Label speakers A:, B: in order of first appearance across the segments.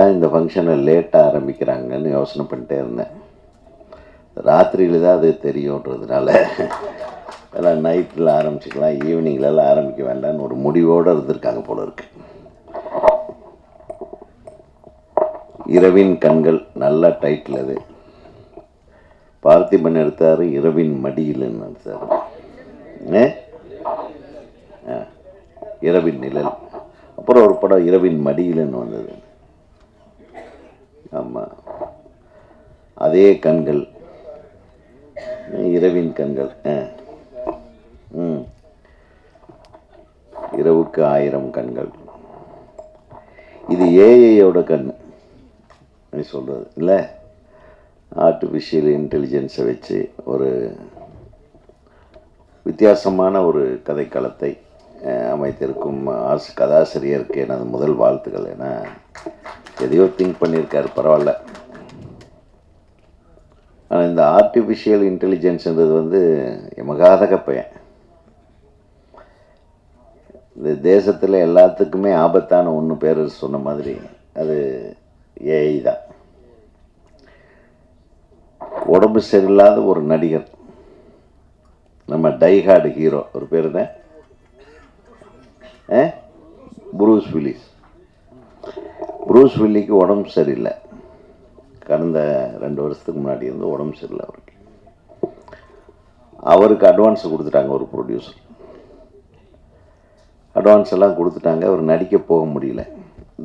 A: இந்த ஃபங்க்ஷனை லேட்டாக ஆரம்பிக்கிறாங்கன்னு யோசனை பண்ணிட்டே இருந்தேன். ராத்திரியில் தான் அது தெரியுன்றதுனால எல்லாம் நைட்டில் ஆரம்பிச்சிக்கலாம், ஈவினிங்லலாம் ஆரம்பிக்க வேண்டாம்னு ஒரு முடிவோடு இருந்திருக்காங்க போல இருக்கு. இரவின் கண்கள் நல்ல டைட்டில். அது பார்த்திபன் எடுத்தார், இரவின் மடியில்னு எடுத்தார். இரவின் நிழல், அப்புறம் ஒரு படம் இரவின் மடியில்னு வந்தது. ஆமாம், அதே கண்கள், இரவின் கண்கள். இரவுக்கு 1000 கண்கள். இது ஏஐயோட கண் சொல்கிறது இல்லை, ஆர்டிஃபிஷியல் இன்டெலிஜென்ஸை வச்சு ஒரு வித்தியாசமான ஒரு கதைக்களத்தை அமைத்திருக்கும் கதாசிரியருக்கு எனது முதல் வாழ்த்துக்கள். ஏன்னா எதையோ திங்க் பண்ணியிருக்காரு, பரவாயில்ல. ஆனால் இந்த ஆர்டிஃபிஷியல் இன்டெலிஜென்ஸுன்றது வந்து எமகாதக பையன். இந்த தேசத்தில் எல்லாத்துக்குமே ஆபத்தான ஒன்று பேர் சொன்ன மாதிரி அது ஏஐ தான். உடம்பு சரியில்லாத ஒரு நடிகர், நம்ம டைஹார்டு ஹீரோ, ஒரு பேர் என்ன, ப்ரூஸ் வில்லிஸ். ப்ரூஸ் வில்லிக்கு உடம்பு சரியில்லை, கடந்த 2 வருஷத்துக்கு முன்னாடி இருந்து உடம்பு சரியில்லை அவருக்கு. அவருக்கு அட்வான்ஸ் கொடுத்துட்டாங்க ஒரு ப்ரொடியூசர். அட்வான்ஸ் எல்லாம் கொடுத்துட்டாங்க, அவர் நடிக்க போக முடியல.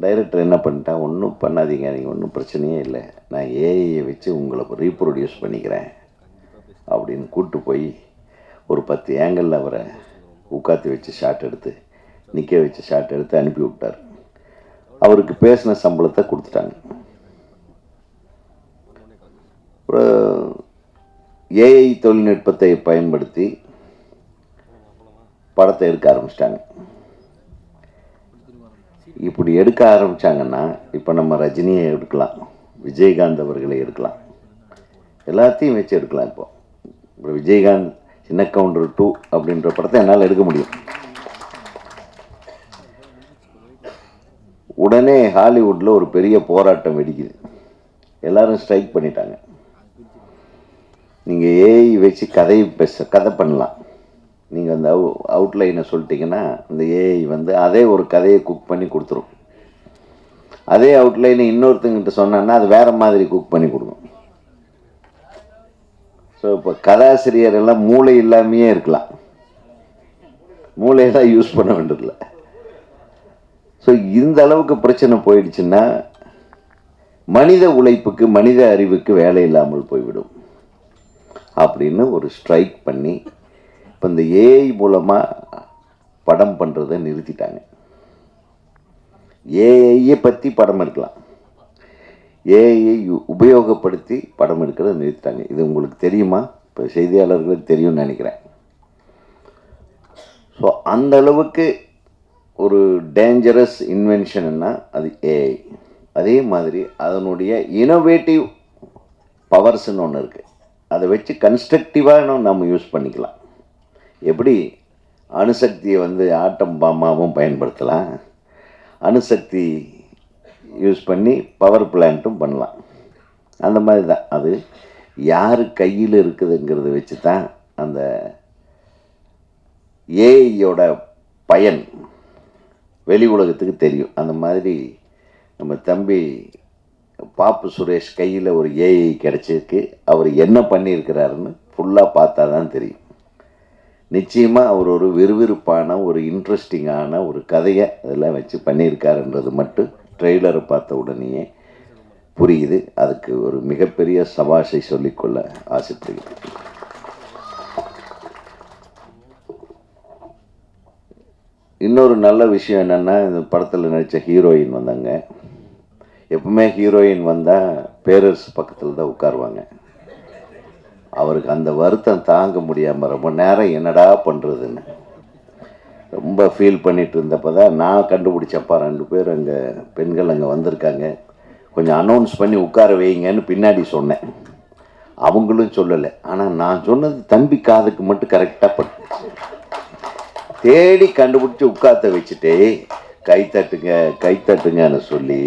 A: டைரக்டர் என்ன பண்ணிட்டா, ஒன்றும் பண்ணாதீங்க, நீங்கள் ஒன்றும் பிரச்சனையே இல்லை, நான் ஏஐயை வச்சு உங்களை ரீப்ரொடியூஸ் பண்ணிக்கிறேன் அப்படின்னு கூப்பிட்டு போய் ஒரு 10 ஏங்கிளில் அவரை உட்காத்தி வச்சு ஷாட் எடுத்து, நிற்க வச்சு ஷாட் எடுத்து அனுப்பி விட்டார். அவருக்கு பேசின சம்பளத்தை கொடுத்துட்டாங்க. ஏஐ தொழில்நுட்பத்தை பயன்படுத்தி படத்தை எடுக்க ஆரம்பிச்சிட்டாங்க. இப்படி எடுக்க ஆரம்பித்தாங்கன்னா, இப்போ நம்ம ரஜினியை எடுக்கலாம், விஜயகாந்த் அவர்களை எடுக்கலாம், எல்லாத்தையும் வச்சு எடுக்கலாம். இப்போ விஜயகாந்த் சின்ன கவுண்டர் 2 அப்படின்ற படத்தை என்னால் எடுக்க முடியும். உடனே ஹாலிவுட்டில் ஒரு பெரிய போராட்டம் வெடிக்குது, எல்லாரும் ஸ்ட்ரைக் பண்ணிட்டாங்க. நீங்கள் ஏஐ வச்சு கதை பண்ணலாம், நீங்கள் அந்த அவுட்லைனை சொல்லிட்டீங்கன்னா அந்த ஏஐ வந்து அதே ஒரு கதையை குக் பண்ணி கொடுத்துரும். அதே அவுட்லைனை இன்னொருத்தங்கிட்ட சொன்னான்னா அது வேறு மாதிரி குக் பண்ணி கொடுக்கும். ஸோ இப்போ கதாசிரியர் எல்லாம் மூளை இல்லாமையே இருக்கலாம், மூளையெல்லாம் யூஸ் பண்ண வேண்டியதில்லை. ஸோ இந்த அளவுக்கு பிரச்சனை போயிடுச்சுன்னா மனித உழைப்புக்கு, மனித அறிவுக்கு வேலை இல்லாமல் போய்விடும் அப்படின்னு ஒரு ஸ்ட்ரைக் பண்ணி இப்போ இந்த ஏஐ மூலமாக படம் பண்ணுறதை நிறுத்திட்டாங்க. ஏஐயை பற்றி படம் எடுக்கலாம், ஏஐயை உபயோகப்படுத்தி படம் எடுக்கிறத நிறுத்திட்டாங்க. இது உங்களுக்கு தெரியுமா? இப்போ செய்தியாளர்களுக்கு தெரியும்னு நினைக்கிறேன். ஸோ அந்த அளவுக்கு ஒரு டேஞ்சரஸ் இன்வென்ஷன்னா அது ஏஐ. அதே மாதிரி அதனுடைய இனோவேட்டிவ் பவர்ஸ்ன்னு ஒன்று இருக்குது, அதை வச்சு கன்ஸ்ட்ரக்டிவாக நம்ம யூஸ் பண்ணிக்கலாம். எப்படி அணுசக்தியை வந்து ஆட்டம் பாமாவும் பயன்படுத்தலாம், அணுசக்தி யூஸ் பண்ணி பவர் பிளான்ட்டும் பண்ணலாம். அந்த மாதிரி தான் அது யார் கையில் இருக்குதுங்கிறத வச்சு தான் அந்த ஏஐயோட பயன் வெளி உலகத்துக்கு தெரியும். அந்த மாதிரி நம்ம தம்பி பாப்பு சுரேஷ் கையில் ஒரு ஏஐ கிடச்சிருக்கு, அவர் என்ன பண்ணியிருக்கிறாருன்னு ஃபுல்லாக பார்த்தா தான் தெரியும். நிச்சயமாக அவர் ஒரு விறுவிறுப்பான, ஒரு இன்ட்ரெஸ்டிங்கான ஒரு கதையை அதெல்லாம் வச்சு பண்ணியிருக்காருன்றது மட்டும் ட்ரெய்லரை பார்த்த உடனேயே புரியுது. அதுக்கு ஒரு மிகப்பெரிய சபாஷை சொல்லிக்கொள்ள ஆசைப்படுகிறேன். இன்னொரு நல்ல விஷயம் என்னென்னா, இந்த படத்தில் நடித்த ஹீரோயின் வந்தாங்க. எப்பவுமே ஹீரோயின் வந்தால் பேரரசு பக்கத்தில் தான் உட்காருவாங்க. அவருக்கு அந்த வருத்தம் தாங்க முடியாமல் ரொம்ப நேரம் என்னடா பண்ணுறதுன்னு ரொம்ப ஃபீல் பண்ணிட்டு இருந்தப்போ தான் நான் கண்டுபிடிச்சப்பா, 2 பேர் அங்கே பெண்கள் அங்கே வந்திருக்காங்க, கொஞ்சம் அனௌன்ஸ் பண்ணி உட்கார வைங்கன்னு பின்னாடி சொன்னேன். அவங்களும் சொல்லலை, ஆனால் நான் சொன்னது தம்பி காதுக்கு மட்டும் கரெக்டாக பட்டு தேடி கண்டுபிடிச்சி உட்காத்த வச்சுட்டு கைத்தட்டுங்கன்னு சொல்லி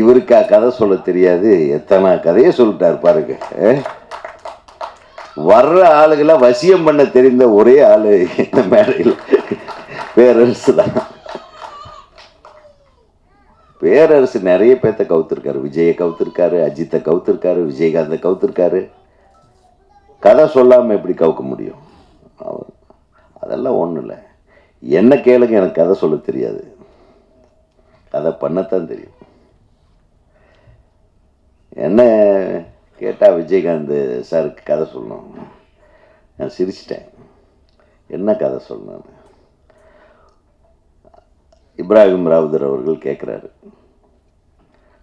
A: இவருக்கா கதை சொல்ல தெரியாது, எத்தனை கதையை சொல்லிட்டார் பாருங்க. வர்ற ஆளுகளை வசியம் பண்ண தெரிந்த ஒரே ஆளு இந்த மேடையில் பேரரசு தான். பேரரசு நிறைய பேர்த்த கவுத்திருக்காரு. விஜயை கவுத்திருக்காரு, அஜித்தை கவுத்திருக்காரு, விஜயகாந்தை கவுத்திருக்காரு. கதை சொல்லாமல் எப்படி கவுக்க முடியும்? அதெல்லாம் ஒன்றும் இல்லை. என்ன கேளுங்க, எனக்கு கதை சொல்ல தெரியாது, கதை பண்ணத்தான் தெரியும். என்ன கேட்டால் விஜயகாந்த் சாருக்கு கதை சொல்லணும். நான் சிரிச்சிட்டேன். என்ன கதை சொல்லணும்? இப்ராஹிம் ராவுதர் அவர்கள் கேட்குறாரு,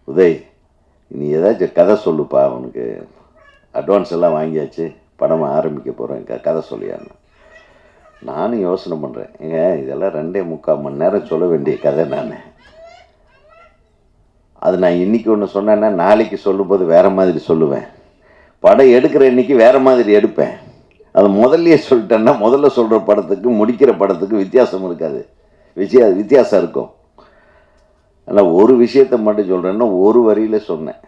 A: உதய் நீ ஏதாச்சும் கதை சொல்லுப்பா, அவனுக்கு அட்வான்ஸ் எல்லாம் வாங்கியாச்சு, படமாக ஆரம்பிக்க போகிறேன், கதை சொல்லியான்னு. நானும் யோசனை பண்ணுறேன், ஏங்க இதெல்லாம் 2.25 மணி நேரம் சொல்ல வேண்டிய கதை. அது நான் இன்றைக்கி ஒன்று சொன்னேன்னா நாளைக்கு சொல்லும்போது வேறு மாதிரி சொல்லுவேன். படம் எடுக்கிற இன்றைக்கி வேறு மாதிரி எடுப்பேன். அது முதல்லையே சொல்லிட்டேன்னா முதல்ல சொல்கிற படத்துக்கு முடிக்கிற படத்துக்கு வித்தியாசம் இருக்காது, வித்தியாசம் இருக்கும். ஆனால் ஒரு விஷயத்தை மட்டும் சொல்கிறேன்னா ஒரு வரியில் சொன்னேன்.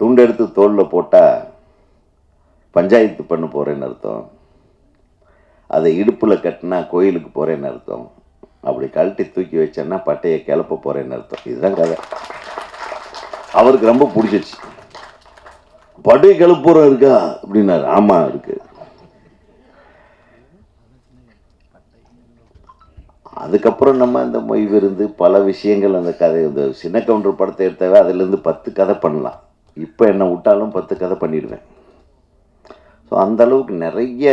A: துண்டெடுத்து தோளில் போட்டால் பஞ்சாயத்து பண்ண போகிறேன்னு அர்த்தம், அதை இடுப்பில் கட்டினா கோயிலுக்கு போகிறேன்னு அர்த்தம், அப்படி கழட்டி தூக்கி வச்சேன்னா பட்டையை கிளப்ப போகிறேன்னு அர்த்தம். இதுதான் கதை. அவருக்கு ரொம்ப பிடிச்சிச்சு. பட்டை கிளப்புறம் இருக்கா அப்படின்னாரு. ஆமாம் இருக்கு. அதுக்கப்புறம் நம்ம அந்த மொய் விருந்து பல விஷயங்கள், அந்த கதை, இந்த சின்ன கவுண்டர் படத்தை எடுத்தவே அதுலேருந்து 10 கதை பண்ணலாம். இப்போ என்ன விட்டாலும் 10 கதை பண்ணிடுவேன். ஸோ அந்த அளவுக்கு நிறைய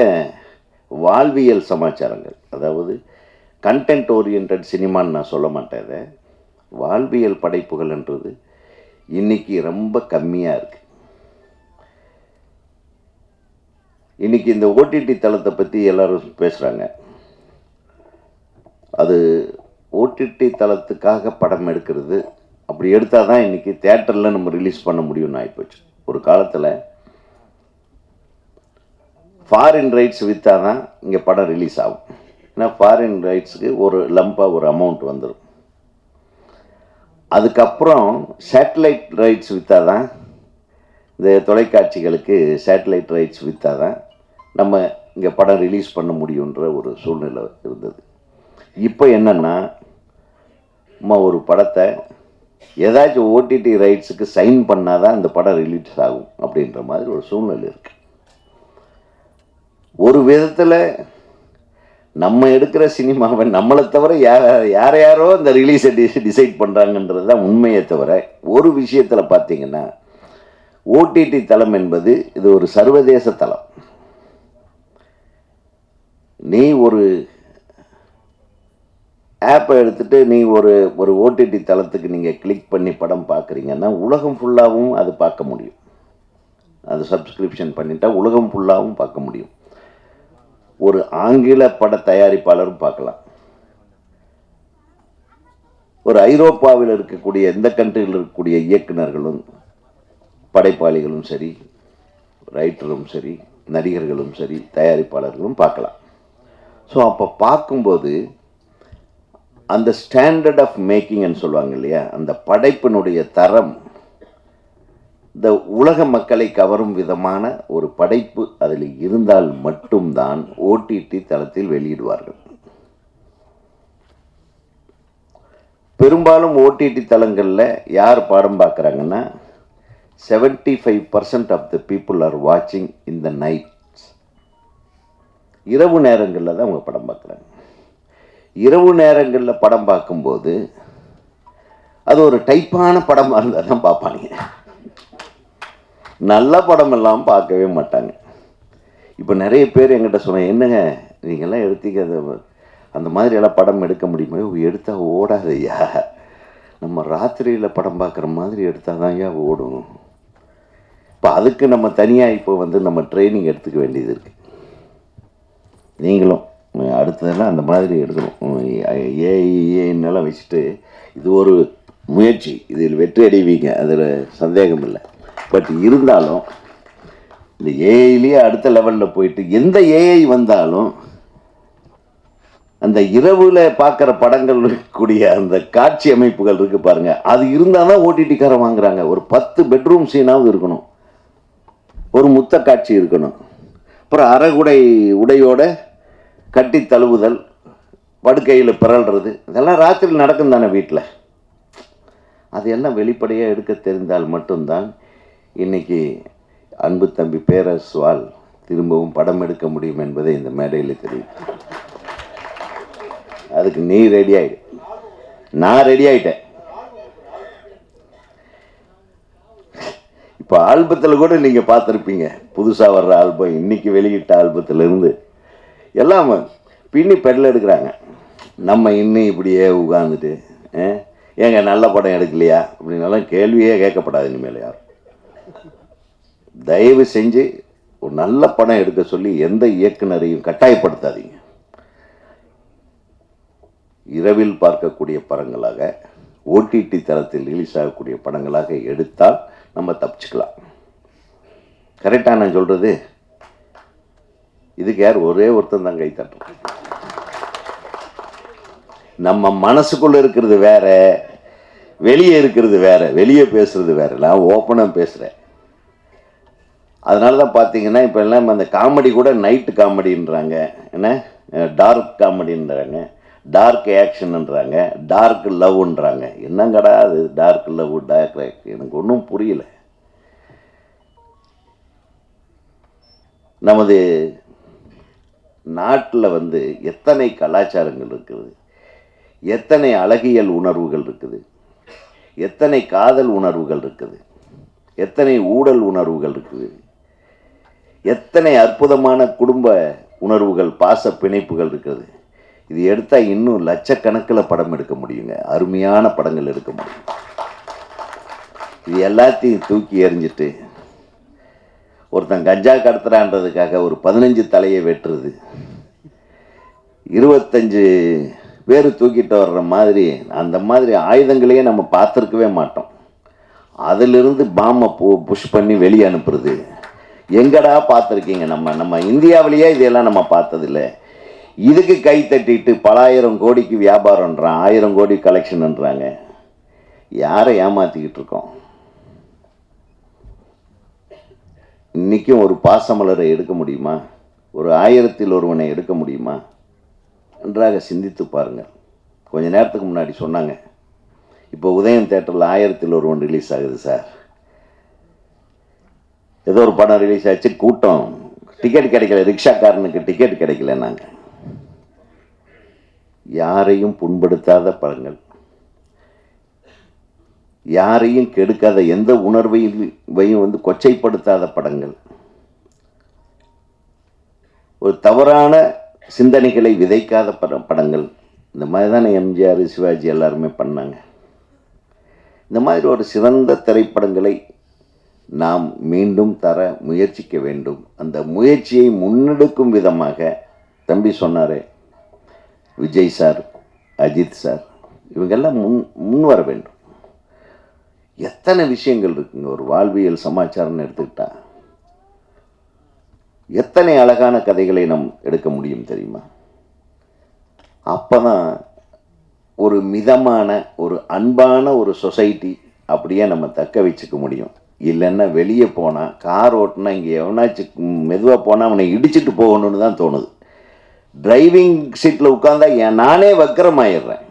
A: வாழ்வியல் சமாச்சாரங்கள், அதாவது கண்டென்ட் ஓரியன்ட் சினிமான்னு நான் சொல்ல மாட்டேன். இதை வாழ்வியல் படைப்புகள்ன்றது இன்றைக்கி ரொம்ப கம்மியாக இருக்குது. இன்றைக்கி இந்த ஓடிடி தளத்தை பற்றி எல்லோரும் பேசுகிறாங்க. அது ஓடிடி தளத்துக்காக படம் எடுக்கிறது, அப்படி எடுத்தால் தான் இன்றைக்கி தேட்டரில் நம்ம ரிலீஸ் பண்ண முடியும்னு ஆகிப்போச்சு. ஒரு காலத்தில் ஃபாரின் ரைட்ஸ் விற்றா தான் இங்கே படம் ரிலீஸ் ஆகும். ஏன்னா ஃபாரின் ரைட்ஸுக்கு ஒரு லம்பாக ஒரு அமௌண்ட் வந்துடும். அதுக்கப்புறம் சேட்டலைட் ரைட்ஸ் விற்றா தான், இந்த தொலைக்காட்சிகளுக்கு சேட்டலைட் ரைட்ஸ் விற்றா தான் நம்ம இங்கே படம் ரிலீஸ் பண்ண முடியுன்ற ஒரு சூழ்நிலை இருந்தது. இப்போ என்னென்னா, நம்ம ஒரு படத்தை ஏதாச்சும் ஓடிடி ரைட்ஸுக்கு சைன் பண்ணால் தான் இந்த படம் ரிலீஸ் ஆகும் அப்படின்ற மாதிரி ஒரு சூழ்நிலை இருக்குது. ஒரு விதத்தில் நம்ம எடுக்கிற சினிமாவை நம்மளை தவிர யாரோ இந்த ரிலீஸை டிசைட் பண்ணுறாங்கன்றது தான் உண்மையை தவிர, ஒரு விஷயத்தில் பார்த்தீங்கன்னா ஓடிடி தளம் என்பது இது ஒரு சர்வதேச தளம். நீ ஒரு ஆப்பை எடுத்துகிட்டு நீ ஒரு ஓடிடி தளத்துக்கு நீங்கள் கிளிக் பண்ணி படம் பார்க்குறீங்கன்னா உலகம் ஃபுல்லாகவும் அது பார்க்க முடியும். அது சப்ஸ்கிரிப்ஷன் பண்ணிட்டா உலகம் ஃபுல்லாகவும் பார்க்க முடியும். ஒரு ஆங்கில பட தயாரிப்பாளரும் பார்க்கலாம். ஒரு ஐரோப்பாவில் இருக்கக்கூடிய எந்த கண்ட்ரியில் இருக்கக்கூடிய இயக்குநர்களும் படைப்பாளிகளும் சரி, ரைட்டரும் சரி, நடிகர்களும் சரி, தயாரிப்பாளர்களும் பார்க்கலாம். ஸோ அப்போ பார்க்கும்போது அந்த ஸ்டாண்டர்ட் ஆஃப் மேக்கிங்னு சொல்லுவாங்க இல்லையா, அந்த படைப்பினுடைய தரம், இந்த உலக மக்களை கவரும் விதமான ஒரு படைப்பு அதில் இருந்தால் மட்டும்தான் ஓடிடி தளத்தில் வெளியிடுவார்கள். பெரும்பாலும் ஓடிடி தளங்களில் யார் படம் பார்க்குறாங்கன்னா 75% ஆஃப் த பீப்புள் ஆர் வாட்சிங் இன் த நைட்ஸ். இரவு நேரங்களில் தான் அவங்க படம் பார்க்குறாங்க. இரவு நேரங்களில் படம் பார்க்கும்போது அது ஒரு டைப்பான படமாக இருந்தால் தான் பார்ப்பாங்க. நல்ல படம் எல்லாம் பார்க்கவே மாட்டாங்க. இப்போ நிறைய பேர் என்கிட்ட சொன்னாங்க, என்னங்க நீங்கள்லாம் எடுத்தீங்க, அந்த மாதிரியெல்லாம் படம் எடுக்க முடியுமா? எடுத்தால் ஓடாதையா, நம்ம ராத்திரியில் படம் பார்க்குற மாதிரி எடுத்தால் தான் ஐயா ஓடும். இப்போ அதுக்கு நம்ம தனியாக இப்போ நம்ம ட்ரைனிங் எடுத்துக்க வேண்டியது இருக்குது. நீங்களும் அடுத்ததெல்லாம் அந்த மாதிரி எடுக்கணும். ஏஐன்னெல்லாம் வச்சுட்டு இது ஒரு முயற்சி, இதில் வெற்றி அடைவீங்க, அதில் சந்தேகம் இல்லை. பட் இருந்தாலும் இந்த ஏஐலேயே அடுத்த லெவலில் போயிட்டு எந்த ஏஐ வந்தாலும் அந்த இரவுல பார்க்குற படங்கள் இருக்கக்கூடிய அந்த காட்சி அமைப்புகள் இருக்கு பாருங்க, அது இருந்தால் தான் ஓடிடிக்காரன் வாங்குறாங்க. ஒரு 10 பெட்ரூம் சீனாவது இருக்கணும், ஒரு முத்த காட்சி இருக்கணும், அப்புறம் அரைகுடை உடையோட கட்டி தழுவுதல், படுக்கையில் பிறல்றது, இதெல்லாம் ராத்திரி நடக்கும் தானே வீட்டில். அது எல்லாம் வெளிப்படையாக எடுக்க தெரிந்தால் மட்டும்தான் இன்னைக்கு அன்பு தம்பி பேரரசுவால் திரும்பவும் படம் எடுக்க முடியும் என்பதை இந்த மேடையில் தெரியும். அதுக்கு நீ ரெடி ஆயிடு, நான் ரெடி ஆயிட்டேன். இப்போ ஆல்பத்தில் கூட நீங்கள் பார்த்துருப்பீங்க, புதுசாக வர்ற ஆல்பம், இன்னைக்கு வெளியிட்ட ஆல்பத்திலிருந்து எல்லாம் பின்னி பெடல் எடுக்கிறாங்க. நம்ம இன்னும் இப்படியே உட்காந்துட்டு ஏங்க நல்ல படம் எடுக்கலையா அப்படின்னாலும் கேள்வியே கேட்கப்படாது இனிமேல் யாரும். தயவு செஞ்சு ஒரு நல்ல படம் எடுக்க சொல்லி எந்த இயக்குனரையும் கட்டாயப்படுத்தாதீங்க. இரவில் பார்க்கக்கூடிய படங்களாக, ஓடிடி தளத்தில் ரிலீஸ் ஆகக்கூடிய படங்களாக எடுத்தால் நம்ம தப்பிச்சுக்கலாம். கரெக்டாக நான் சொல்கிறது? இதுக்கு யார் ஒரே ஒருத்தன் தான் கை தட்டும். நம்ம மனசுக்குள்ள இருக்கிறது வேற, வெளியே இருக்கிறது வேற, வெளியே பேசுறது வேற. நான் ஓப்பனாக பேசுகிறேன். அதனால தான் பார்த்தீங்கன்னா இப்போ எல்லாம் அந்த காமெடி கூட நைட்டு காமெடின்றாங்க, என்ன டார்க் காமெடின்றாங்க, டார்க் ஆக்ஷன்ன்றாங்க, டார்க் லவ்ன்றாங்க. என்னங்கடா அது டார்க் லவ், டார்க் எனக்கு ஒன்றும் புரியல. நமது நாட்டில் எத்தனை கலாச்சாரங்கள் இருக்குது, எத்தனை அழகியல் உணர்வுகள் இருக்குது, எத்தனை காதல் உணர்வுகள் இருக்குது, எத்தனை ஊடல் உணர்வுகள் இருக்குது, எத்தனை அற்புதமான குடும்ப உணர்வுகள், பாச பிணைப்புகள் இருக்குது. இது எடுத்தால் இன்னும் லட்சக்கணக்கில் படம் எடுக்க முடியுங்க, அருமையான படங்கள் எடுக்க முடியும். இது எல்லாத்தையும் தூக்கி எறிஞ்சிட்டு ஒருத்தன் கஞ்சா கடத்துறான்றதுக்காக ஒரு 15 தலையை வெட்டுறது, 25 பேர் தூக்கிட்டு வர்ற மாதிரி, அந்த மாதிரி ஆயுதங்களையே நம்ம பார்த்துருக்கவே மாட்டோம். அதிலிருந்து பாம்பை புஷ் பண்ணி வெளியே அனுப்புறது எங்கடா பார்த்துருக்கீங்க? நம்ம இந்தியாவிலேயே இதெல்லாம் நம்ம பார்த்ததில்லை. இதுக்கு கை தட்டிட்டு பல 1000 கோடிக்கு வியாபாரம்ன்றான், 1000 கோடி கலெக்ஷன்ன்றாங்க. யாரை ஏமாற்றிக்கிட்டு இருக்கோம்? இன்றைக்கும் ஒரு பாசமலரை எடுக்க முடியுமா? ஒரு 1000ல் ஒருவனை எடுக்க முடியுமா? நன்றாக சிந்தித்து பாருங்கள். கொஞ்ச நேரத்துக்கு முன்னாடி சொன்னாங்க, இப்போ உதயம் தேட்டரில் 1000ல் ஒருவன் ரிலீஸ் ஆகுது சார். ஏதோ ஒரு படம் ரிலீஸ் ஆச்சு, கூட்டம், டிக்கெட் கிடைக்கல, ரிக்ஷாக்காரனுக்கு டிக்கெட் கிடைக்கல. நாங்கள் யாரையும் புண்படுத்தாத படங்கள், யாரையும் கெடுக்காத, எந்த உணர்வையும் கொச்சைப்படுத்தாத படங்கள், ஒரு தவறான சிந்தனைகளை விதைக்காத படங்கள். இந்த மாதிரி தானே எம்ஜிஆர், சிவாஜி எல்லாருமே பண்ணாங்க. இந்த மாதிரி ஒரு சிறந்த திரைப்படங்களை நாம் மீண்டும் தர முயற்சிக்க வேண்டும். அந்த முயற்சியை முன்னெடுக்கும் விதமாக தம்பி சொன்னாரே, விஜய் சார், அஜித் சார், இவங்கெல்லாம் முன் வர வேண்டும். எத்தனை விஷயங்கள் இருக்குங்க. ஒரு வாழ்வியல் சமாச்சாரம்னு எடுத்துக்கிட்டா எத்தனை அழகான கதைகளை நாம் எடுக்க முடியும் தெரியுமா? அப்போதான் ஒரு மிதமான, ஒரு அன்பான ஒரு சொசைட்டி அப்படியே நம்ம தக்க வச்சுக்க முடியும். இல்லைன்னா வெளியே போனால், கார் ஓட்டினா, இங்கே எவனாச்சும் மெதுவாக போனால் அவனை இடிச்சிட்டு போகணும்னு தான் தோணுது. டிரைவிங் சீட்டில் உட்காந்தா நானே வக்கரமாயிடுறேன்.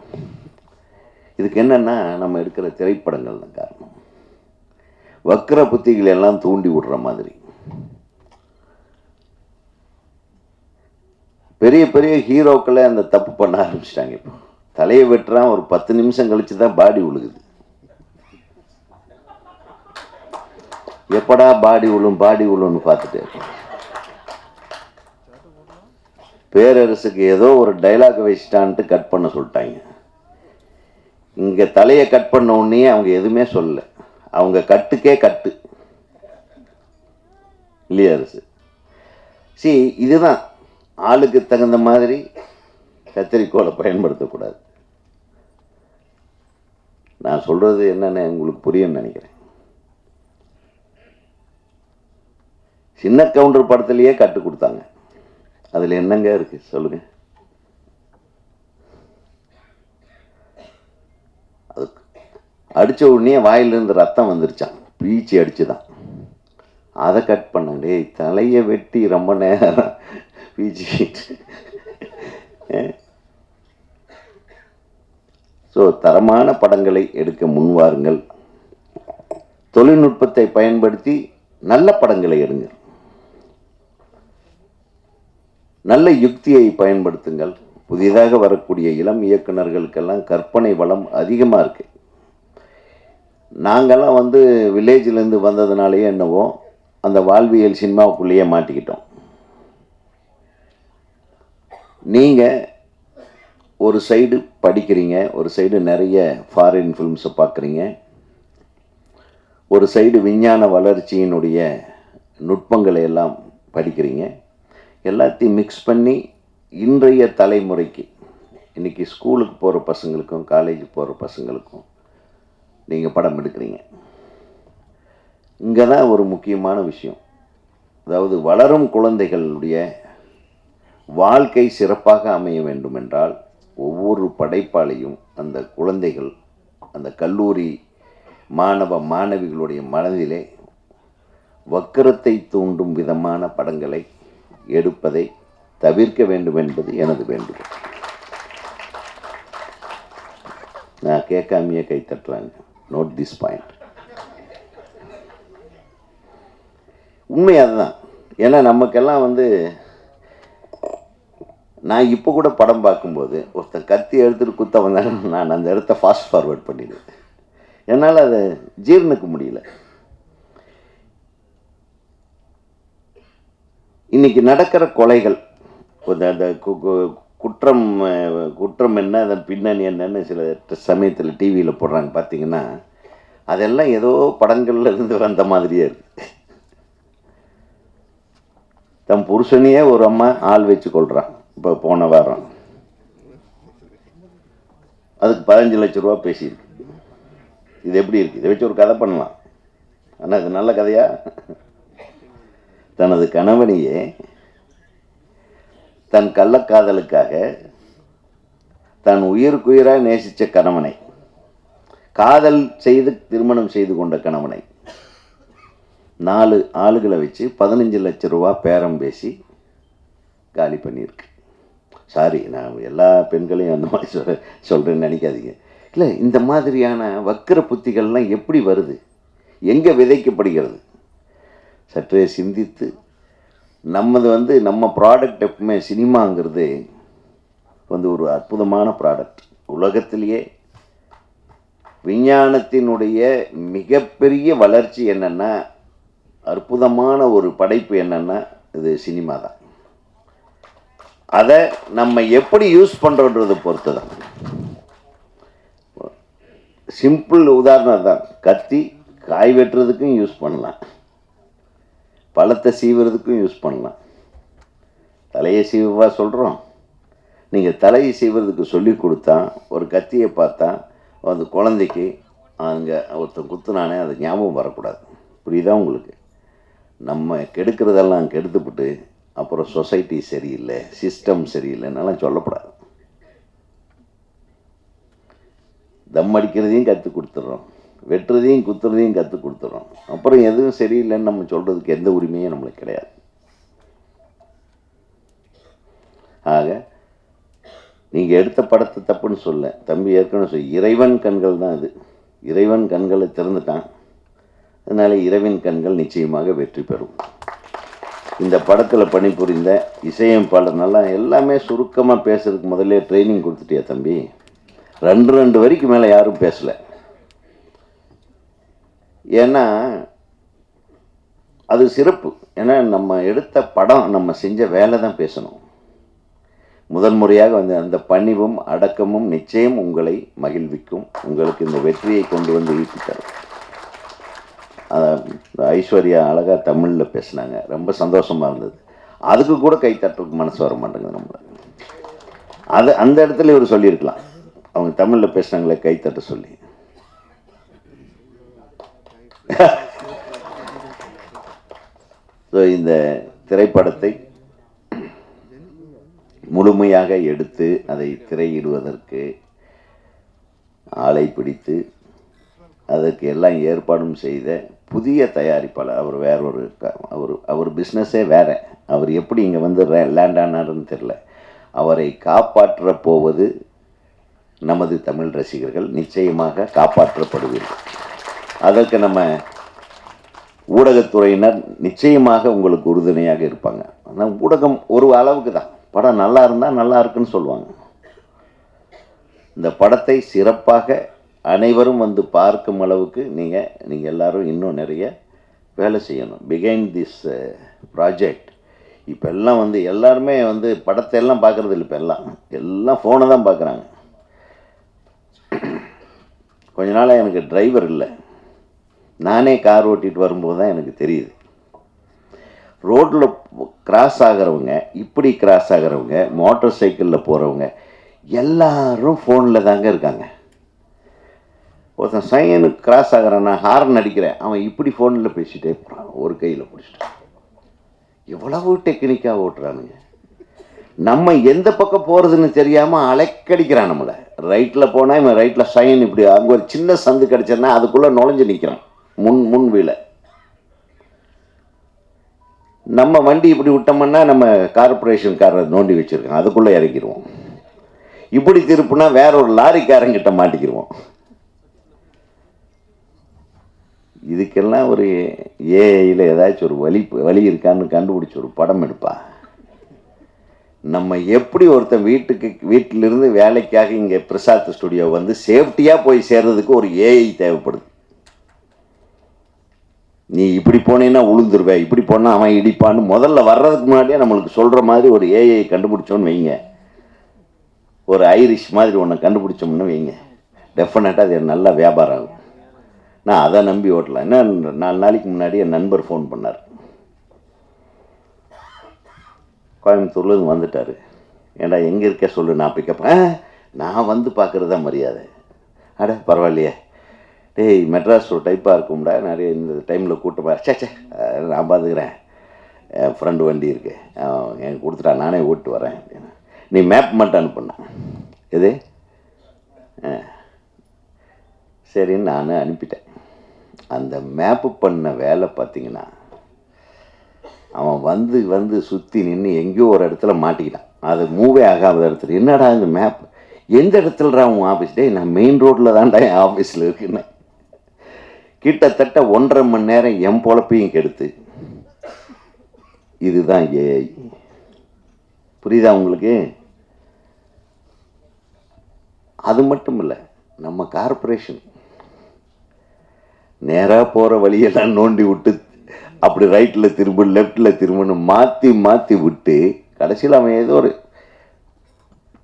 A: இதுக்கு என்னென்னா நம்ம எடுக்கிற திரைப்படங்கள் தான் காரணம். வக்கர புத்திகளை எல்லாம் தூண்டி விடுற மாதிரி. பெரிய பெரிய ஹீரோக்களை அந்த தப்பு பண்ண ஆரம்பிச்சிட்டாங்க. இப்போ தலையை வெட்டுறான், ஒரு 10 நிமிஷம் கழிச்சு தான் பாடி விழுகுது. எப்படா பாடி விழுன்னு பார்த்துட்டு பேரரசுக்கு ஏதோ ஒரு டைலாக் வச்சிட்டான்ட்டு கட் பண்ண சொல்லிட்டாங்க. இங்கே தலையை கட் பண்ண உடனே அவங்க எதுவுமே சொல்லலை. அவங்க கட்டுக்கே கட்டு இல்லையா அரசு? இதுதான் ஆளுக்கு தகுந்த மாதிரி கத்தரிக்கோலை பயன்படுத்தக்கூடாது. நான் சொல்றது என்னன்னு உங்களுக்கு புரியும்னு நினைக்கிறேன். சின்ன கவுண்டர் படத்திலேயே கட்டு கொடுத்தாங்க. அதில் என்னங்க இருக்கு சொல்லுங்க? அடித்த உடனே வாயிலிருந்து ரத்தம் வந்துருச்சான், பீச்சி அடிச்சு தான். அதை கட் பண்ணே, தலையை வெட்டி ரொம்ப நேரம் பீச்சிக்கிட்டு. ஸோ தரமான படங்களை எடுக்க முன்வாருங்கள். தொழில்நுட்பத்தை பயன்படுத்தி நல்ல படங்களை எடுங்க. நல்ல யுக்தியை பயன்படுத்துங்கள். புதிதாக வரக்கூடிய இளம் இயக்குநர்களுக்கெல்லாம் கற்பனை வளம் அதிகமாக இருக்கு. நாங்கள்லாம் வந்து வில்லேஜிலேருந்து வந்ததுனாலேயே என்னவோ அந்த வாழ்வியல் சினிமாவுக்குள்ளேயே மாட்டிக்கிட்டோம். நீங்கள் ஒரு சைடு படிக்கிறீங்க, ஒரு சைடு நிறைய ஃபாரின் ஃபிலிம்ஸை பார்க்குறீங்க, ஒரு சைடு விஞ்ஞான வளர்ச்சியினுடைய நுட்பங்களை எல்லாம் படிக்கிறீங்க. எல்லாத்தையும் மிக்ஸ் பண்ணி இன்றைய தலைமுறைக்கு, இன்றைக்கி ஸ்கூலுக்கு போகிற பசங்களுக்கும் காலேஜுக்கு போகிற பசங்களுக்கும் நீங்கள் படம் எடுக்கிறீங்க. இங்கே தான் ஒரு முக்கியமான விஷயம். அதாவது வளரும் குழந்தைகளுடைய வாழ்க்கை சிறப்பாக அமைய வேண்டும் என்றால் ஒவ்வொரு படைப்பாளையும் அந்த குழந்தைகள், அந்த கல்லூரி மாணவ மாணவிகளுடைய மனதிலே வக்கிரத்தை தூண்டும் விதமான படங்களை எடுப்பதை தவிர்க்க வேண்டும் என்பது எனது வேண்டுகோள். நான் கேட்காமையே கை தட்டுறாங்க. Note this point. உண்மை அதுதான். ஏன்னா நமக்கெல்லாம் வந்து நான் இப்போ கூட படம் பார்க்கும்போது ஒருத்தர் கத்தி எடுத்துகிட்டு குத்த வந்தாலும் நான் அந்த இடத்த ஃபாஸ்ட் ஃபார்வர்ட் பண்ணிடுவேன். என்னால் அதை ஜீர்ணிக்க முடியல. இன்னைக்கு நடக்கிற கொலைகள், அந்த குற்றம் என்ன, அதன் பின்னணி என்னன்னு சில சமயத்தில் டிவியில் போடுறாங்க பார்த்தீங்கன்னா, அதெல்லாம் ஏதோ படங்கள்ல இருந்து வந்த மாதிரியே இருக்கு. தம் புருஷனையே ஒரு அம்மா ஆள் வச்சு கொள்றான். இப்போ போன வாரம் அதுக்கு 15 லட்சம் ரூபா பேசியிருக்கு. இது எப்படி இருக்கு? இதை வச்சு ஒரு கதை பண்ணலாம். ஆனால் இது நல்ல கதையா? தனது கணவனையே தன் கள்ளக்காதலுக்காக தன் உயிருக்குயிராக நேசித்த கணவனை, காதல் செய்து திருமணம் செய்து கொண்ட கணவனை 4 ஆளுகளை வச்சு 15 லட்சம் ரூபா பேரம் பேசி காலி பண்ணியிருக்கு. சாரி, நான் எல்லா பெண்களையும் அந்த மாதிரி சொல்கிறேன்னு நினைக்காதீங்க. இல்லை, இந்த மாதிரியான வக்கிர புத்திகள்லாம் எப்படி வருது, எங்கே விதைக்கப்படுகிறது? சற்றே சிந்தித்து, நம்ம ப்ராடக்ட் எப்பவுமே சினிமாங்கிறது ஒரு அற்புதமான ப்ராடக்ட். உலகத்திலேயே விஞ்ஞானத்தினுடைய மிகப்பெரிய வளர்ச்சி என்னென்னா, அற்புதமான ஒரு படைப்பு என்னென்னா இது சினிமா தான். அதை நம்ம எப்படி யூஸ் பண்ணுறோன்றதை பொறுத்து தான். சிம்பிள் உதாரணம் தான். கத்தி காய் வெட்டுறதுக்கும் யூஸ் பண்ணலாம், பழத்தை சீவுறதுக்கும் யூஸ் பண்ணலாம். தலையை சீவா சொல்கிறோம். நீங்கள் தலையை சீவுறதுக்கு சொல்லி கொடுத்தா, ஒரு கத்தியை பார்த்தா அந்த குழந்தைக்கு அங்கே ஒருத்தன் குத்துனானே அது ஞாபகம் வரக்கூடாது. புரியுதா உங்களுக்கு? நம்ம கெடுக்கிறதெல்லாம் கெடுத்துப்பட்டு அப்புறம் சொசைட்டி சரியில்லை, சிஸ்டம் சரியில்லைன்னாலாம் சொல்லப்படாது. தம் அடிக்கிறதையும் கற்றுக் கொடுத்துட்றோம், வெட்டுறதையும் குத்துறதையும் கற்றுக் கொடுத்துட்றோம். அப்புறம் எதுவும் சரியில்லைன்னு நம்ம சொல்கிறதுக்கு எந்த உரிமையும் நம்மளுக்கு கிடையாது. ஆக நீங்கள் எடுத்த படத்தை தப்புன்னு சொல்ல தம்பி, ஏற்கனவே சொல்ல, இறைவன் கண்கள் தான் அது. இறைவன் கண்களை திறந்துட்டான். அதனால் இறைவன் கண்கள் நிச்சயமாக வெற்றி பெறும். இந்த படத்தில் பணிபுரிந்த இசையமைப்பாளர் நல்லா எல்லாமே சுருக்கமாக பேசுறதுக்கு முதல்ல ட்ரைனிங் கொடுத்துட்டியா தம்பி? 2 வரிக்கு மேலே யாரும் பேசலை. ஏன்னா அது சிறப்பு. ஏன்னா நம்ம எடுத்த படம், நம்ம செஞ்ச வேலை தான் பேசணும். முதன்முறையாக அந்த பணிவும் அடக்கமும் நிச்சயம் உங்களை மகிழ்விக்கும். உங்களுக்கு இந்த வெற்றியை கொண்டு வந்து ஈட்டித்தரும். ஐஸ்வர்யா அழகாக தமிழில் பேசினாங்க, ரொம்ப சந்தோஷமாக இருந்தது. அதுக்கு கூட கை தட்டுறதுக்கு மனசு வர மாட்டேங்குது நம்மளை. அந்த இடத்துல இவர் சொல்லியிருக்கலாம், அவங்க தமிழில் பேசினாங்களே கை தட்ட சொல்லி. ஸோ இந்த திரைப்படத்தை முழுமையாக எடுத்து அதை திரையிடுவதற்கு ஆளை பிடித்து அதுக்கு எல்லாம் ஏற்பாடும் செய்த புதிய தயாரிப்பாளர். அவர் வேற ஒரு அவர் பிஸ்னஸே வேற. அவர் எப்படி இங்கே வந்து லேண்ட் ஆனார்னு தெரில. அவரை காப்பாற்ற போவது நமது தமிழ் ரசிகர்கள். நிச்சயமாக காப்பாற்றப்படுவீர்கள். அதற்கு நம்ம ஊடகத்துறையினர் நிச்சயமாக உங்களுக்கு உறுதுணையாக இருப்பாங்க. ஆனால் ஊடகம் ஒரு அளவுக்கு தான். படம் நல்லா இருந்தால் நல்லா இருக்குன்னு சொல்லுவாங்க. இந்த படத்தை சிறப்பாக அனைவரும் வந்து பார்க்கும் அளவுக்கு நீங்கள் எல்லாரும் இன்னும் நிறைய வேலை செய்யணும். Behind this project. இப்போ எல்லாம் வந்து எல்லாருமே வந்து படத்தை எல்லாம் பார்க்குறது இல்லை. இப்போ எல்லாம் ஃபோனை தான் பார்க்குறாங்க. கொஞ்ச நாளாக எனக்கு டிரைவர் இல்லை. நானே கார் ஓட்டிகிட்டு வரும்போது தான் எனக்கு தெரியுது, ரோட்டில் கிராஸ் ஆகிறவங்க, இப்படி கிராஸ் ஆகிறவங்க, மோட்டார் சைக்கிளில் போகிறவங்க எல்லாரும் ஃபோனில் தாங்க இருக்காங்க. ஒருத்தன் சைனுக்கு கிராஸ் ஆகிறான், நான் ஹார்ன் அடிக்கிறேன், அவன் இப்படி ஃபோனில் பேசிகிட்டே போகிறான், ஒரு கையில் பிடிச்சிட்டு. எவ்வளவு டெக்னிக்காக ஓட்டுறானுங்க. நம்ம எந்த பக்கம் போகிறதுன்னு தெரியாமல் அலைக்கடிக்கிறான் நம்மளை. ரைட்டில் போனால் இவன் ரைட்டில் சைன் இப்படி, அங்கே ஒரு சின்ன சந்து கிடச்சேன்னா அதுக்குள்ளே நுழைஞ்சு நிற்கிறான் முன் வீல. நம்ம வண்டி இப்படி விட்டோம்னா நம்ம கார்பரேஷன்காரரை நோண்டி வச்சுருக்கோம், அதுக்குள்ளே இறக்கிடுவோம். இப்படி திருப்புனா வேற ஒரு லாரிக்காரங்கிட்ட மாட்டிக்கிடுவோம். இதுக்கெல்லாம் ஒரு ஏஐயில் ஏதாச்சும் ஒரு வழி இருக்கான்னு கண்டுபிடிச்சி ஒரு படம் எடுப்பா. நம்ம எப்படி ஒருத்தன் வீட்டிலிருந்து வேலைக்காக இங்கே பிரசாத் ஸ்டுடியோ வந்து சேஃப்டியாக போய் சேர்றதுக்கு ஒரு ஏஐ தேவைப்படுது. நீ இப்படி போனேன்னா உளுந்துருவே, இப்படி போனால் அவன் இடிப்பான்னு முதல்ல வர்றதுக்கு முன்னாடியே நம்மளுக்கு சொல்கிற மாதிரி ஒரு ஏஐ கண்டுபிடிச்சோன்னு வைங்க, ஒரு ஐரிஷ் மாதிரி ஒன்று கண்டுபிடிச்சோம்னு வைங்க, டெஃபினட்டாக அது நல்லா வியாபாரம் ஆகும். நான் அதை நம்பி ஓட்டலாம். என்ன 4 நாளைக்கு முன்னாடி என் நண்பர் ஃபோன் பண்ணார். கோயம்புத்தூர்லேருந்து வந்துட்டார். ஏண்டா எங்கே இருக்க சொல்லு, நான் பிக்கப். நான் வந்து பார்க்குறதா மரியாதை. அட பரவாயில்லையே, டேய் மெட்ராஸ் ஒரு டைப்பாக இருக்கும்டா, நிறைய இந்த டைமில் கூட்டமாக. சே நான் பார்த்துக்கிறேன், என் ஃப்ரெண்டு வண்டி இருக்கு, எனக்கு கொடுத்துட்டா, நானே ஓட்டு வரேன் அப்படின்னு. நீ மேப் மட்டும் அனுப்புண்ணா. எது? சரின்னு நான் அனுப்பிட்டேன். அந்த மேப்பு பண்ண வேலை பார்த்தீங்கன்னா, அவன் வந்து சுற்றி நின்று எங்கேயோ ஒரு இடத்துல மாட்டிக்கிட்டான். அது மூவே ஆகாத இடத்துல. என்னடா இந்த மேப் எந்த இடத்துலடா உன் ஆஃபீஸ்? டே நான் மெயின் ரோட்டில் தான்டா என் ஆஃபீஸில் இருக்குன்னு. கிட்டத்தட்ட 1.5 மணி நேரம் என் பொழப்பையும் கெடுத்து. இதுதான் ஏஐ. புரியுதா உங்களுக்கு? அது மட்டும் இல்லை, நம்ம கார்பரேஷன் நேராக போகிற வழியெல்லாம் நோண்டி விட்டு அப்படி ரைட்டில் திரும்ப லெஃப்டில் திரும்பன்னு மாற்றி விட்டு கடைசியில் அவன் ஏதோ ஒரு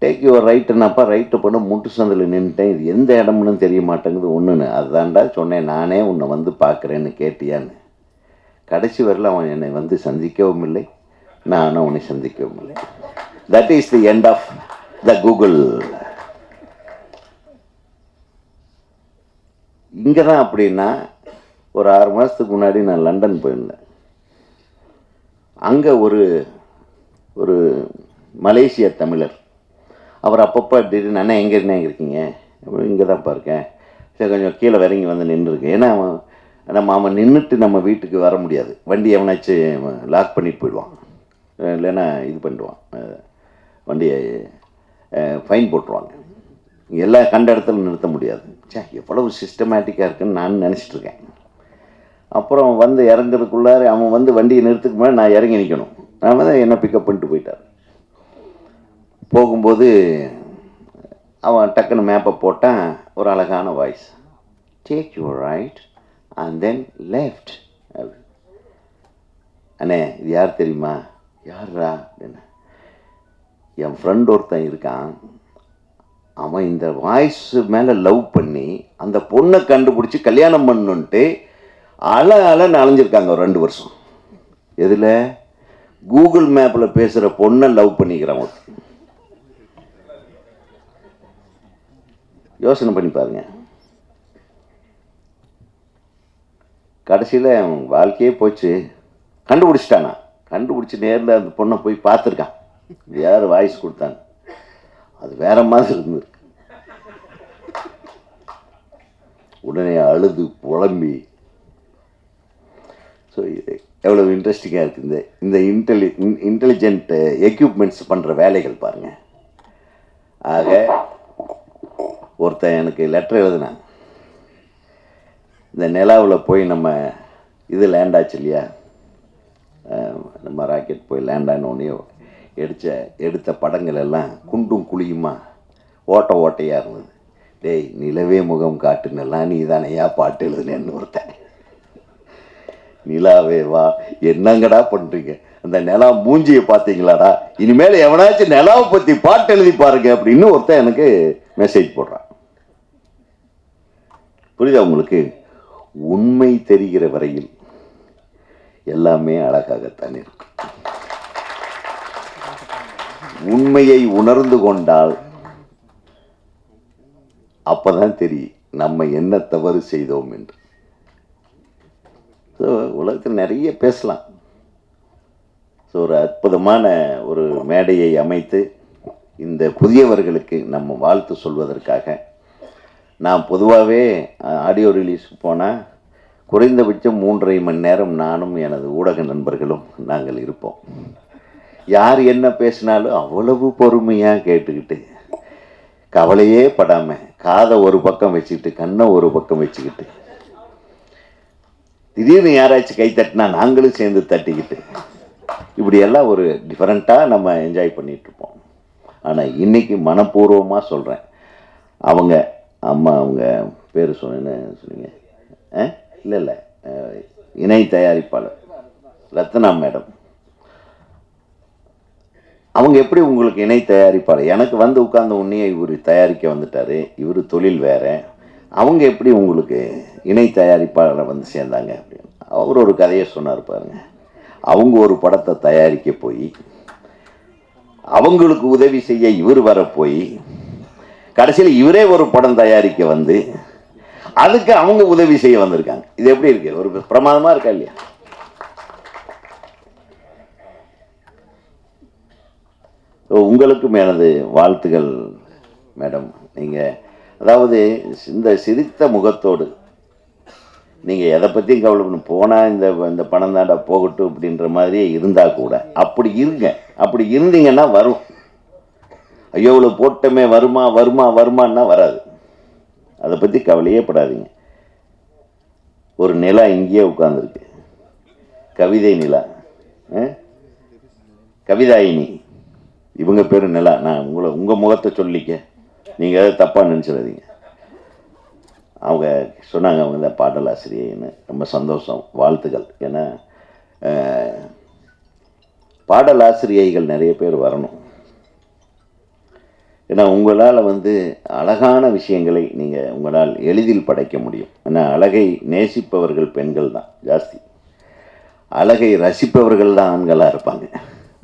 A: டேக் யுவர் ரைட்டுனாப்பா, ரைட்டை பண்ண முட்டு சந்தில் நின்றுட்டேன், இது எந்த இடம்னு தெரிய மாட்டேங்குது ஒன்றுன்னு. அதுதான்டா சொன்னேன், நானே உன்னை வந்து பார்க்குறேன்னு கேட்டியான்னு. கடைசி வரல அவன் என்னை வந்து சந்திக்கவும் இல்லை, நானும் அவனை சந்திக்கவும் இல்லை. That is the end of the Google. இங்கே தான் அப்படின்னா, ஒரு 6 மாதத்துக்கு முன்னாடி நான் லண்டன் போயிருந்தேன். அங்கே ஒரு மலேசிய தமிழர், அவர் அப்பப்போ திடீர்னு அண்ணா எங்கே இருக்கீங்க? இங்கே தான்ப்பா இருக்கேன். சரி கொஞ்சம் கீழே இறங்கி வந்து நின்றுருக்கேன். ஏன்னா அவன் நின்றுட்டு நம்ம வீட்டுக்கு வர முடியாது, வண்டி எவனாச்சும் லாக் பண்ணிட்டு போயிடுவான், இல்லைன்னா இது பண்ணிடுவான், வண்டியை ஃபைன் போட்டுருவாங்க. எல்லாம் கண்ட இடத்துல நிறுத்த முடியாது. எவ்வளவு சிஸ்டமேட்டிக்காக இருக்குன்னு நான் நினச்சிட்ருக்கேன். அப்புறம் வந்து இறங்குறதுக்குள்ளார அவன் வந்து வண்டியை நிறுத்துக்கு முன்னாடி நான் இறங்கி நிற்கணும். நான் வந்து என்னை பிக்கப் பண்ணிட்டு போயிட்டார். போகும்போது அவன் டக்குன்னு மேப்பை போட்டான். ஒரு அழகான voice, take your right and then left. அண்ணே இது யார் தெரியுமா? யார்ரா அப்படின்னு. என் ஃப்ரெண்ட் ஒருத்தன் இருக்கான், அவன் இந்த வாய்ஸ் மேலே லவ் பண்ணி அந்த பொண்ணை கண்டுபிடிச்சி கல்யாணம் பண்ணுன்ட்டு அலைஞ்சிருக்காங்க ஒரு 2 வருஷம். எதில்? கூகுள் மேப்பில் பேசுகிற பொண்ணை லவ் பண்ணிக்கிறான் ஒரு. யோசனை பண்ணி பாருங்க. கடைசியில் வாழ்க்கையே போச்சு. கண்டுபிடிச்சிட்டானா? கண்டுபிடிச்சி நேரில் அந்த பொண்ணை போய் பார்த்துருக்கான். யார் வாய்ஸ் கொடுத்தாங்க, அது வேற மாதிரி இருந்திருக்கு. உடனே அழுது புலம்பி. ஸோ எவ்வளோ இன்ட்ரெஸ்டிங்காக இருக்குது இந்த இன்டெலிஜென்ட் எக்யூப்மெண்ட்ஸ் பண்ணுற வேலைகள் பாருங்கள். ஆக ஒருத்தன் எனக்கு லெட்டர் எழுதுனான். இந்த நிலாவில் போய் நம்ம இது லேண்ட் ஆச்சு இல்லையா, நம்ம ராக்கெட் போய் லேண்ட் ஆனோடனே எடுத்த படங்கள் எல்லாம் குண்டும் குழியுமா ஓட்டையாக இருந்தது. டேய் நிலவே முகம் காட்டுனெல்லாம் நீ தானையா பாட்டு எழுதுனேன்னு ஒருத்தன். நிலாவே வா என்னங்கடா பண்ணுறீங்க, அந்த நிலா மூஞ்சியை பார்த்தீங்களாடா, இனிமேல் எவனாச்சும் நிலாவை பற்றி பாட்டு எழுதி பாருங்க அப்படின்னு ஒருத்தன் எனக்கு மெசேஜ் போடுறான். புரியுதா உங்களுக்கு? உண்மை தெரிகிற வரையில் எல்லாமே அழகாகத்தான் இருக்கும். உண்மையை உணர்ந்து கொண்டால் அப்பதான் தெரியும் நம்ம என்ன தவறு செய்தோம் என்று. உலகத்தில் நிறைய பேசலாம். ஸோ ஒரு அற்புதமான ஒரு மேடையை அமைத்து இந்த புதியவர்களுக்கு நம்ம வாழ்த்து சொல்வதற்காக, நான் பொதுவாகவே ஆடியோ ரிலீஸுக்கு போனால் குறைந்தபட்சம் 3.5 மணி நேரம் நானும் எனது ஊடக நண்பர்களும் நாங்கள் இருப்போம். யார் என்ன பேசினாலும் அவ்வளவு பொறுமையாக கேட்டுக்கிட்டு, கவலையே படாமல் காதை ஒரு பக்கம் வச்சுக்கிட்டு கண்ணை ஒரு பக்கம் வச்சுக்கிட்டு, திடீர்னு யாராச்சும் கை தட்டினா நாங்களும் சேர்ந்து தட்டிக்கிட்டு, இப்படியெல்லாம் ஒரு டிஃப்ரெண்ட்டாக நம்ம என்ஜாய் பண்ணிகிட்ருப்போம். ஆனால் இன்றைக்கி மனப்பூர்வமாக சொல்கிறேன், அவங்க அம்மா அவங்க பேர் சொன்னீங்க இல்லை இணை தயாரிப்பாளர் ரத்னா மேடம், அவங்க எப்படி உங்களுக்கு இணை தயாரிப்பாளர்? எனக்கு வந்து உட்கார்ந்த உடனே இவர் தயாரிக்க வந்துட்டார், இவர் தொழில் வேறு, அவங்க எப்படி உங்களுக்கு இணை தயாரிப்பாளரை வந்து சேர்ந்தாங்க அப்படின்னு அவர் ஒரு கதையை சொன்னார் பாருங்க. அவங்க ஒரு படத்தை தயாரிக்க போய் அவங்களுக்கு உதவி செய்ய இவர் வர போய் கடைசியில் இவரே ஒரு படம் தயாரிக்க வந்து அதுக்கு அவங்க உதவி செய்ய வந்திருக்காங்க. இது எப்படி இருக்கு? ஒரு பிரமாதமாக இருக்கா இல்லையா? உங்களுக்கும் எனது வாழ்த்துகள் மேடம். நீங்கள் அதாவது இந்த சிரித்த முகத்தோடு நீங்கள் எதை பற்றியும் கவலை பண்ண போனால் இந்த பணம் தாண்டா போகட்டும் அப்படின்ற மாதிரியே இருந்தால் கூட அப்படி இருங்க. அப்படி இருந்தீங்கன்னா வரும். ஐயோ இவ்வளோ போட்டமே வருமா வருமா வருமானா வராது. அதை பற்றி கவலையே படாதீங்க. ஒரு நிலா இங்கேயே உட்கார்ந்துருக்கு, கவிதை நிலா, கவிதாயினி, இவங்க பேர் நிலா. நான் உங்கள் முகத்தை சொல்லிக்க, நீங்கள் எதாவது தப்பாக நினச்சிடாதீங்க. அவங்க சொன்னாங்க அவங்க தான் பாடலாசிரியைன்னு. ரொம்ப சந்தோஷம், வாழ்த்துக்கள். ஏன்னா பாடலாசிரியைகள் நிறைய பேர் வரணும். ஏன்னா உங்களால் வந்து அழகான விஷயங்களை நீங்கள் உங்களால் எளிதில் படைக்க முடியும். ஏன்னா அழகை நேசிப்பவர்கள் பெண்கள் தான் ஜாஸ்தி, அழகை ரசிப்பவர்கள் தான் ஆண்களாக இருப்பாங்க,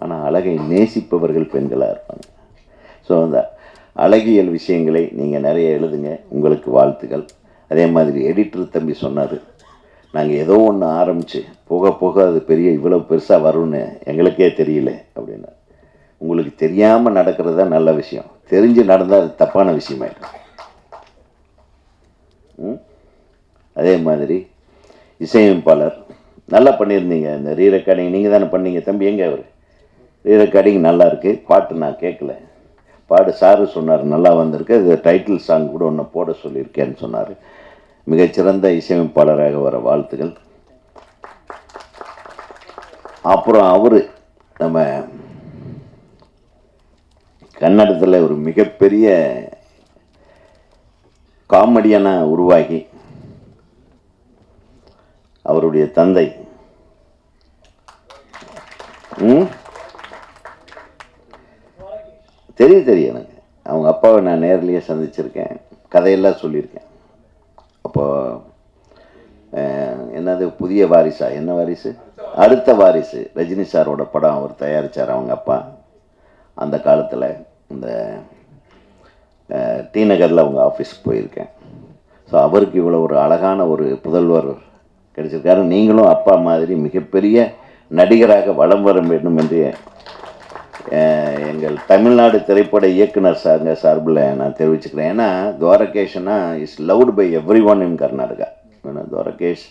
A: ஆனால் அழகை நேசிப்பவர்கள் பெண்களாக இருப்பாங்க. ஸோ அந்த அழகியல் விஷயங்களை நீங்கள் நிறைய எழுதுங்க, உங்களுக்கு வாழ்த்துக்கள். அதே மாதிரி எடிட்டர் தம்பி சொன்னார், நாங்கள் ஏதோ ஒன்று ஆரம்பித்து போக போக அது இவ்வளோ பெருசாக வரும்னு எங்களுக்கே தெரியல அப்படின்னா. உங்களுக்கு தெரியாமல் நடக்கிறது தான் நல்ல விஷயம், தெரிஞ்சு நடந்தால் அது தப்பான விஷயமாயிடும். அதே மாதிரி இசையமைப்பாளர் நல்லா பண்ணியிருந்தீங்க. இந்த ரீ ரெக்கார்டிங் நீங்கள் தானே பண்ணீங்க தம்பி? எங்கே அவர்? ரீ ரெக்கார்டிங் நல்லா இருக்குது, பாட்டு நான் கேட்கல, பாடு சாரு சொன்னார் நல்லா வந்திருக்கு, அது டைட்டில் சாங் கூட ஒன்று போட சொல்லியிருக்கேன்னு சொன்னார். மிகச்சிறந்த இசையமைப்பாளராக வர வாழ்த்துக்கள். அப்புறம் அவர் நம்ம கன்னடத்தில் ஒரு மிகப்பெரிய காமெடியனாக உருவாகி அவருடைய தந்தை தெரியும் எனக்கு. அவங்க அப்பாவை நான் நேர்லேயே சந்திச்சிருக்கேன், கதையெல்லாம் சொல்லியிருக்கேன். அப்போ என்னது புதிய வாரிசா, என்ன வாரிசு, அடுத்த வாரிசு, ரஜினி சாரோட படம் அவர் தயாரித்தார் அவங்க அப்பா. அந்த காலத்தில் இந்த டி நகரில் அவங்க ஆஃபீஸுக்கு போயிருக்கேன். ஸோ அவருக்கு இவ்வளோ ஒரு அழகான ஒரு புதல்வர் கிடைச்சிருக்காரு. நீங்களும் அப்பா மாதிரி மிகப்பெரிய நடிகராக வலம் வர வேண்டும் என்று எங்கள் தமிழ்நாடு திரைப்பட இயக்குனர் சார்பில் நான் தெரிவிச்சுக்கிறேன். ஏன்னா துவாரகேஷ்னா is loved by everyone in Karnataka. Dwarakish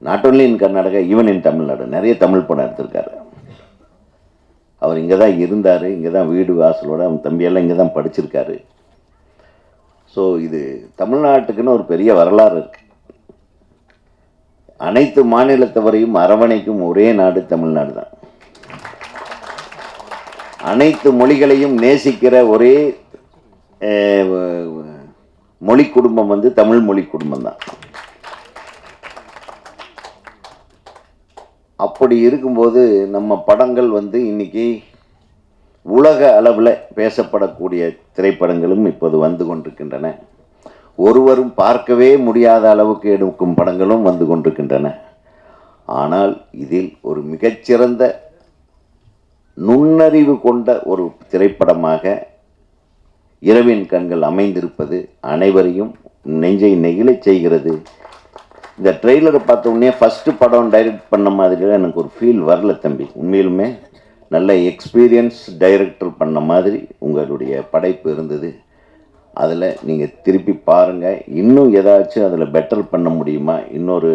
A: not only in Karnataka, even in Tamil Nadu நிறைய தமிழ் படம் எடுத்திருக்காரு. அவர் இங்கே தான் இருந்தார், இங்கே தான் வீடு வாசலோட அவன் தம்பியெல்லாம் இங்கே தான் படிச்சிருக்காரு. ஸோ இது தமிழ்நாட்டுக்குன்னு ஒரு பெரிய வரலாறு இருக்கு. அனைத்து மாநிலத்தவரையும் அரவணைக்கும் ஒரே நாடு தமிழ்நாடு தான். அனைத்து மொழிகளையும் நேசிக்கிற ஒரே மொழி குடும்பம் வந்து தமிழ் மொழி குடும்பம் தான். அப்படி இருக்கும்போது நம்ம படங்கள் வந்து இன்னைக்கு உலக அளவில் பேசப்படக்கூடிய திரைப்படங்களும் இப்போது வந்து கொண்டிருக்கின்றன. ஒருவரும் பார்க்கவே முடியாத அளவுக்கு எடுக்கும் படங்களும் வந்து கொண்டிருக்கின்றன. ஆனால் இதில் ஒரு மிகச்சிறந்த நுண்ணறிவு கொண்ட ஒரு திரைப்படமாக இரவின் கண்கள் அமைந்திருப்பது அனைவரையும் நெஞ்சை நெகிழச் செய்கிறது. இந்த ட்ரெய்லரை பார்த்த உடனே ஃபஸ்ட்டு படம் டைரக்ட் பண்ண மாதிரிலாம் எனக்கு ஒரு ஃபீல் வரல தம்பி. உண்மையிலுமே நல்ல எக்ஸ்பீரியன்ஸ் டைரக்டர் பண்ண மாதிரி உங்களுடைய படைப்பு இருந்தது. அதில் நீங்கள் திருப்பி பாருங்கள். இன்னும் ஏதாச்சும் அதில் பெட்டர் பண்ண முடியுமா, இன்னொரு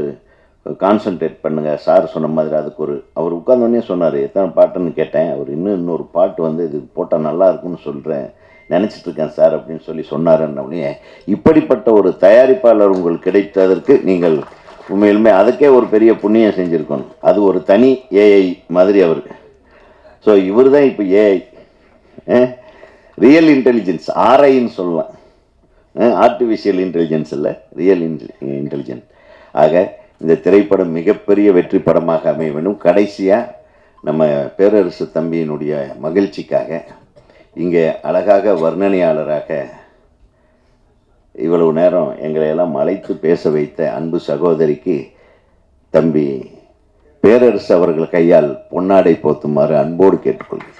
A: கான்சன்ட்ரேட் பண்ணுங்கள். சார் சொன்ன மாதிரி அதுக்கு அவர் உட்கார்ந்தோடனே சொன்னார் எத்தனை பாட்டுன்னு கேட்டேன். அவர் இன்னொரு பாட்டு வந்து இது போட்டால் நல்லா இருக்குன்னு சொல்கிறேன், நினச்சிட்ருக்கேன் சார் அப்படின்னு சொன்னாருன்னே. இப்படிப்பட்ட ஒரு தயாரிப்பாளர் உங்களுக்கு கிடைத்ததற்கு நீங்கள் உண்மையிலுமே அதுக்கே ஒரு பெரிய புண்ணியம் செஞ்சுருக்கணும். அது ஒரு தனி ஏஐ மாதிரி அவர். ஸோ இவர் தான் இப்போ ஏஐ, ரியல் இன்டெலிஜென்ஸ், ஆர்ஐன்னு சொல்லலாம். ஆர்டிஃபிஷியல் இன்டெலிஜென்ஸ் இல்லை, ரியல் இன்டெலிஜென்ஸ். ஆக இந்த திரைப்படம் மிகப்பெரிய வெற்றி படமாக அமைய வேண்டும். கடைசியாக நம்ம பேரரசு தம்பியினுடைய மகிழ்ச்சிக்காக இங்கே அழகாக வர்ணனையாளராக இவ்வளவு நேரம் எங்களை எல்லாம் அழைத்து பேச வைத்த அன்பு சகோதரிக்கு தம்பி பேரரசு அவர்கள் கையால் பொன்னாடை போத்துமாறு அன்போடு கேட்டுக்கொள்கிறேன்.